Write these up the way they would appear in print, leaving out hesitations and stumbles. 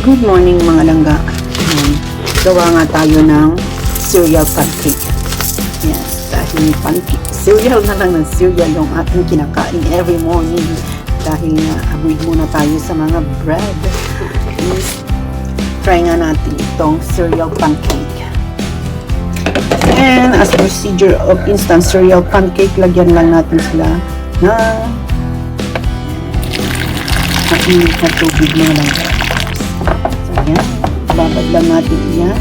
Good morning mga langga. Gawa nga tayo ng cereal pancake. Yes, dahil pancake, cereal na lang ng cereal yung ating kinakain every morning. Dahil nga, avoid muna tayo sa mga bread. Please, try nga natin itong cereal pancake. And as procedure of instant cereal pancake, lagyan lang natin sila na mainit na tubig mga langga. So, yan. Babad lang natin yan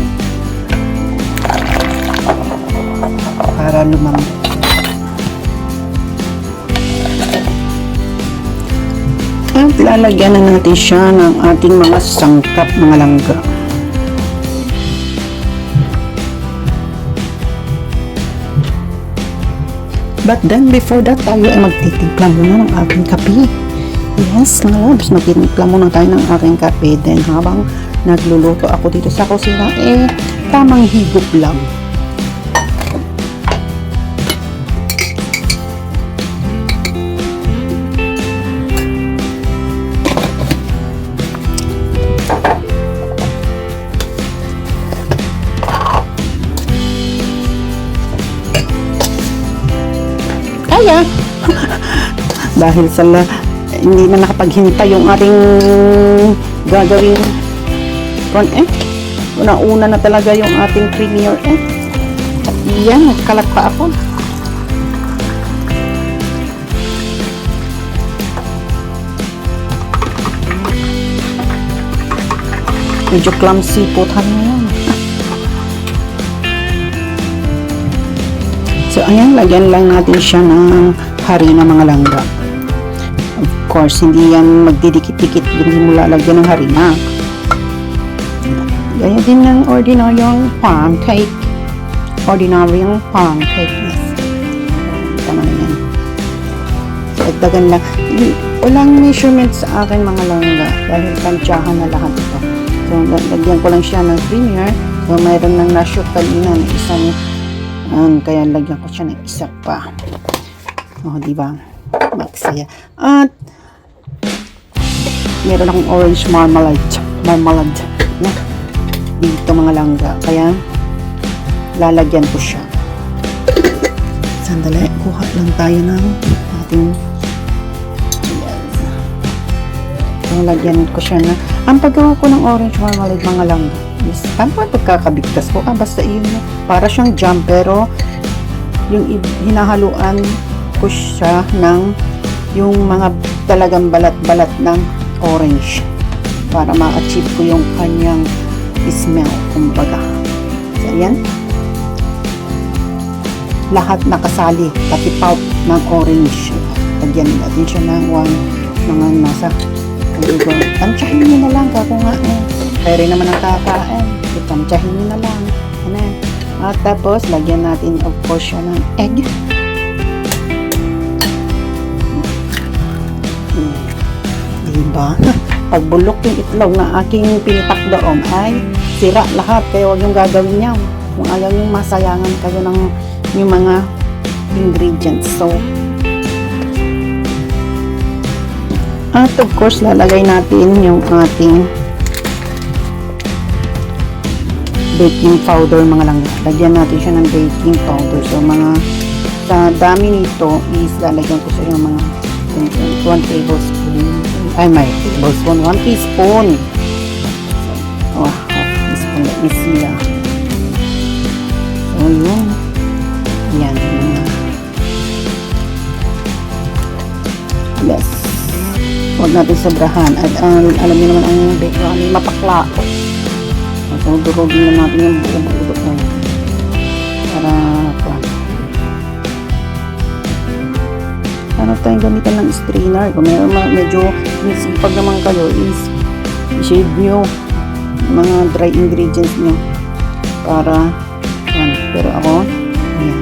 para lumambot. At lalagyan na natin siya ng ating mga sangkap mga langga. But then before that, tayo ay magtitimpla muna ng ating kape. Yes, mga loves, magtitimpla muna tayo ng aking kape. Then habang nagluluto ako dito sa kusina, tamang higop lang. Kaya dahil sa hindi na nakapaghintay yung ating gagawin front end. Una-una na talaga yung ating premier end. At yan, nagkalat pa ako. Medyo clumsy po tayo yan. So, ayan, lagyan lang natin siya ng harina mga langga. Of course, hindi yan magdidikit-dikit, hindi mo lalagyan ng harina. Gaya din ng ordinaryong pancake. Ordinaryong pancake. Yes. Tama na yan. So, agdagan lang. Walang measurement sa akin mga langga dahil tansyahan na lahat ito. So, lagyan ko lang siya ng premier. So, mayroon ng na-shoot kanina ng isang kaya lagyan ko siya ng isa pa. Oh, di ba? Maksaya. At meron akong orange marmalade. Na dito mga langga. Kaya lalagyan ko siya. Sandali, kuha lang tayo ng ating so, lagyan ko siya na ang paggawa ko ng orange marmalade mga langga. Yes, tama pagkakabigkas ko. Basta yun, para siyang jam, pero yung hinahaluan ko siya ng yung mga talagang balat-balat ng orange para ma-achieve ko yung kanyang smell, kumbaga. So, ayan. Lahat nakasali, pati pulp ng orange. Lagyan natin siya ng mga nasa tansyahin nyo na lang kako nga kaya rin naman ang kakain, tansyahin nyo na lang ano. At tapos lagyan natin of course siya ng egg. Diba? Pagbulok yung itlog na aking pinitak doon ay sira lahat, kaya huwag yung gagawin niya kung ayaw yung masayangan kayo ng yung mga ingredients. So at of course, lalagay natin yung ating baking powder mga langga. Lagyan natin siya ng baking powder. So, sa dami nito is lalagyan ko siya yung mga 1 tablespoon. Ay, may tablespoon. 1 teaspoon. So, half teaspoon. Let me see. So, yun. Yan. Yes. Huwag natin sobrahan. At alam niyo naman ang bacon mapakla. So, durugin na natin yung buo-buo na yun. Para ano tayong gamitan ng strainer. Kung medyo pag naman kayo is shade nyo mga dry ingredients nyo para pero ako ayan,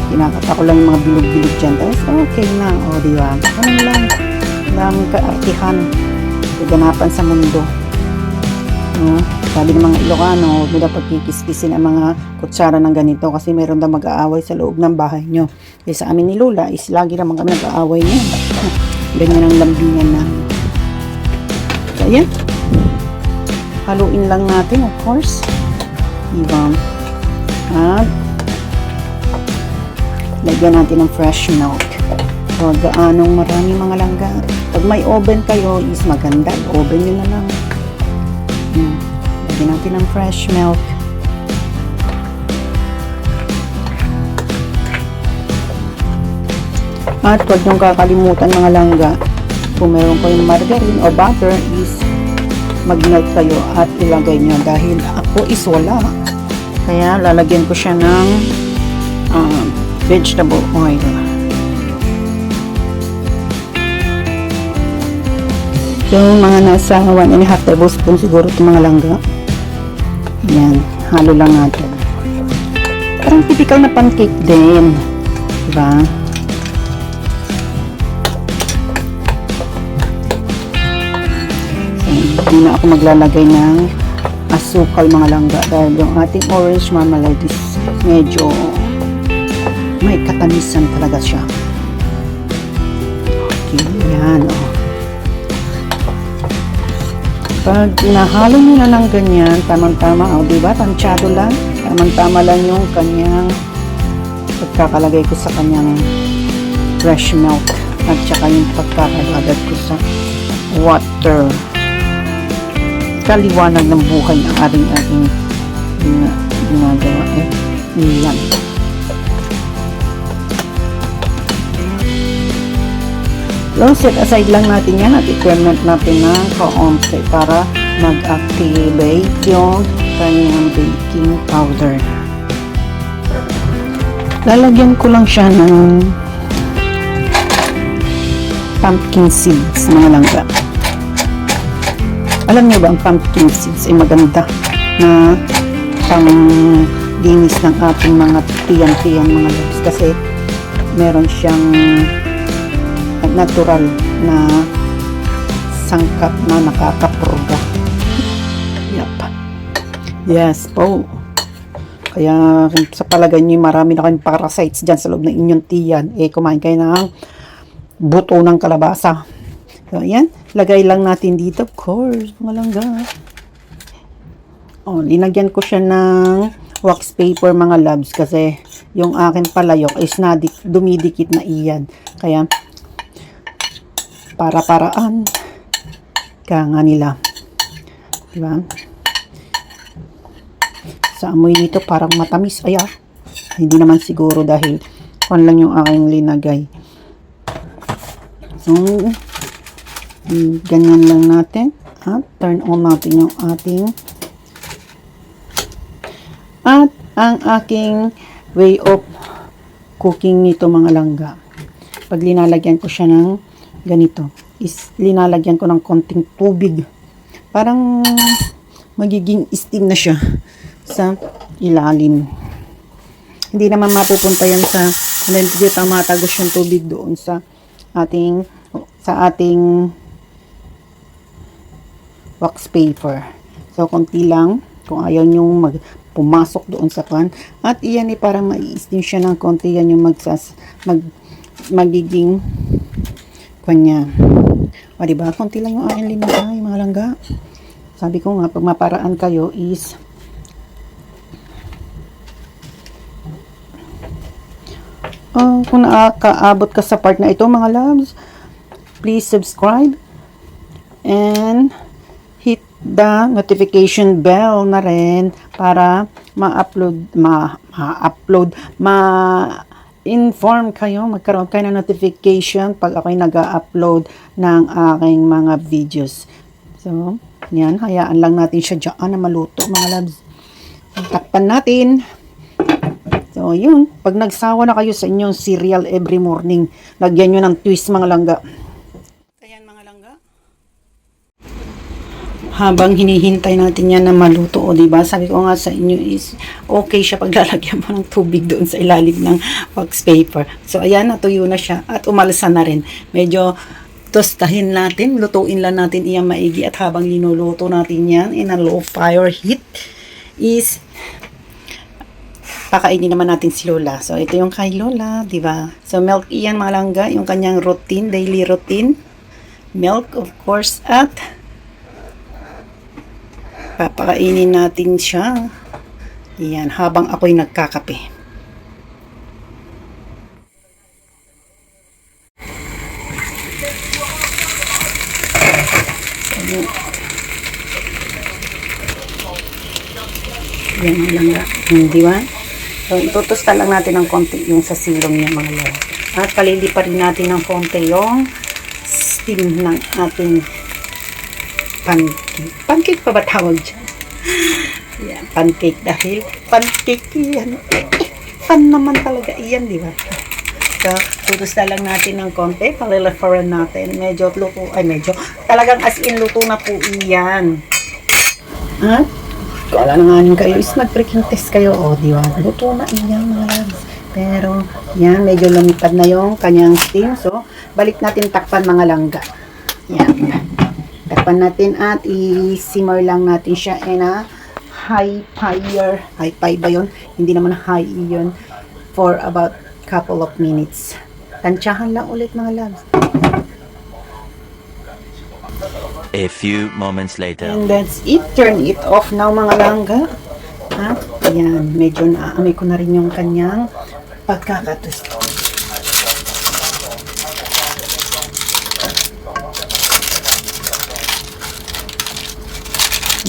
kinakata ko lang yung mga bilog-bilog dyan. Tapos okay na. O diba? Ano lang daming kaartihan ganapan sa mundo. Sabi ng mga Ilocano, huwag mo dapat kikiskisin ang mga kutsara ng ganito kasi meron daw mag-aaway sa loob ng bahay nyo. Eh, sa amin ni Lola is lagi naman kami nag-aaway niya. Ganyan ang lambingan namin. So, ayan. haluin lang natin, of course. Diba? At lagyan natin ng fresh milk. So, gaanong marami mga langga. Pag may oven kayo, is maganda. Oven nyo na lang. Lagyan natin ng fresh milk. At huwag niyong kakalimutan mga langga, kung meron kayong margarine o butter, is mag-melt kayo at ilagay nyo. Dahil ako is wala. Kaya lalagyan ko siya ng vegetable oil. So, mga nasa 1.5 tablespoon siguro itong mga langga. Yan, halo lang natin. Parang typical na pancake din. Diba? So, hindi na ako maglalagay ng asukal mga langga dahil yung ating orange marmalade is medyo may katamisan talaga siya. Okay, yan o. Pag nahalo nyo na ng ganyan, tamang-tama, o diba, tansyado lang, tamang-tama lang yung kanyang pagkakalagay ko sa kanyang fresh milk at saka yung pagkakalagay ko sa water. Kaliwanag ng buhay ng ating ginagawa. Yan. So, set aside lang natin yan at i-ferment natin ng kaunti para mag-activate yung kanyang baking powder. Lalagyan ko lang siya ng pumpkin seeds, mga langga. Alam niyo ba, ang pumpkin seeds ay maganda na pang-linis ng ating mga tiyan-tiyan mga loves kasi meron siyang natural na sangkap na nakakapurga. Yep. Yes po. Kaya sa palagay niyo marami na kayong parasites dyan sa loob ng inyong tiyan, kumain kayo ng buto ng kalabasa. So, ayan. Lagay lang natin dito, of course, mga langga. O, linagyan ko siya ng wax paper, mga loves, kasi yung akin palayok is dumidikit na iyan. Kaya, para-paraan ka nga nila. Diba? Sa amoy nito, parang matamis. Ay, hindi naman siguro dahil kung lang yung aking linagay. So, ganyan lang natin at turn on natin yung ating at ang aking way of cooking nito mga langga. Pag linalagyan ko siya ng ganito is linalagyan ko ng konting tubig, parang magiging steam na siya sa ilalim. Hindi naman mapupunta yan hindi tamatagos yung tubig doon sa ating wax paper. So, konti lang kung ayaw nyong pumasok doon sa pan. At iyan para mai-steam siya ng konti. Yan yung magiging kanya. O, diba? Konti lang yung aking linagay, mga langga. Sabi ko nga, pag maparaan kayo is kung nakakaabot ka sa part na ito, mga loves, please subscribe and hit the notification bell na rin para ma-inform kayo, magkaroon kayo ng notification pag ako'y nag-upload ng aking mga videos. So, yan, hayaan lang natin siya dyan na maluto, mga loves. Takpan natin. So, yun. Pag nagsawa na kayo sa inyong cereal every morning, lagyan nyo ng twist, mga langga. Ayan, mga langga. Habang hinihintay natin yan na maluto, o diba? Sabi ko nga sa inyo is okay siya pag lalagyan mo ng tubig doon sa ilalim ng wax paper. So, ayan, natuyo na siya at umalsa na rin. Medyo tostahin natin, lutuin lang natin iyang maigi at habang linuluto natin yan in a low fire heat is pakainin naman natin si Lola. So, ito yung kay Lola, di ba? So, milk iyan, mga langga, yung kanyang routine, daily routine. Milk, of course, at Papakainin natin siya. Yan, habang ako'y nagkakape. Yan lang nga. Di ba? So, itutusta lang natin ng konti yung sa silong niya mga love. At palili pa rin natin ng konti yung steam ng ating pancake. Pancake pa ba tawag dyan? Yan, pancake dahil pancake yan. Fun naman talaga iyan, di ba? So, tutusta lang natin ng konti. Paliliparan natin. Medyo luto, talagang as in luto na po iyan. At kung wala na nga kayo is mag-freaking test kayo. O, di ba? Luto na iyan mga loves. Pero, yan, medyo lumipad na yung kanyang steam. So, balik natin takpan mga langga. Yan. Takpan natin at i-simmer lang natin siya in a high fire. High fire ba yun? Hindi naman high yun. For about couple of minutes. Tansyahan lang ulit mga loves. A few moments later. And that's it. Turn it off now mga langga. At yan, medyo naaamoy ko na rin yung kanyang pagkakatus.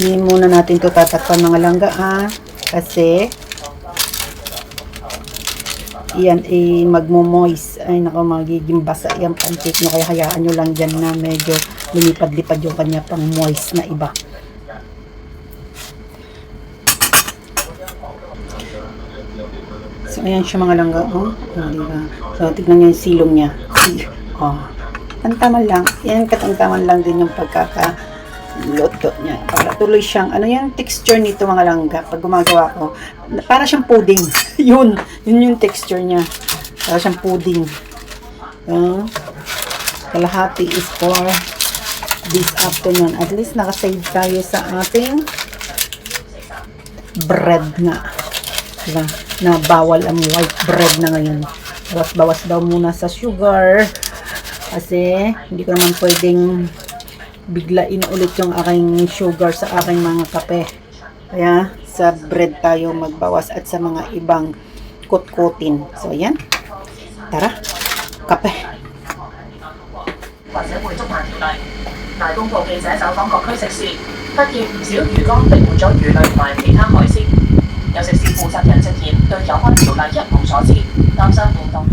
Hindi muna natin ito tatakpan mga langga kasi yan magmo-moist. Ay nako, magiging basa yung pancake nyo, kaya hayaan nyo lang dyan na medyo lumipad-lipad yung kanya pang moist na iba. So ayan siya mga langga. Diba? So tignan nyo yung silong niya. Tantaman lang. Yan, katantaman lang din yung pagkakaluto niya. Para tuloy siyang, yung texture nito mga langga. Pag gumagawa ko, para siyang pudding. yun yung texture niya. Para siyang pudding. Kalahati is for this afternoon. At least nakasave tayo sa ating bread nga. Diba? Na bawal ang white bread na ngayon. Bawas-bawas daw muna sa sugar. Kasi hindi ko naman pwedeng biglain ulit yung aking sugar sa aking mga kape. Kaya sa bread tayo magbawas at sa mga ibang kutkutin. So yan. Tara. Kape. 或者會觸犯條例。大公報記者走訪各區食肆，發現唔少魚缸滴滿咗魚類同埋其他海鮮。有食肆負責人直言對有關條例一無所知，擔心嚴重。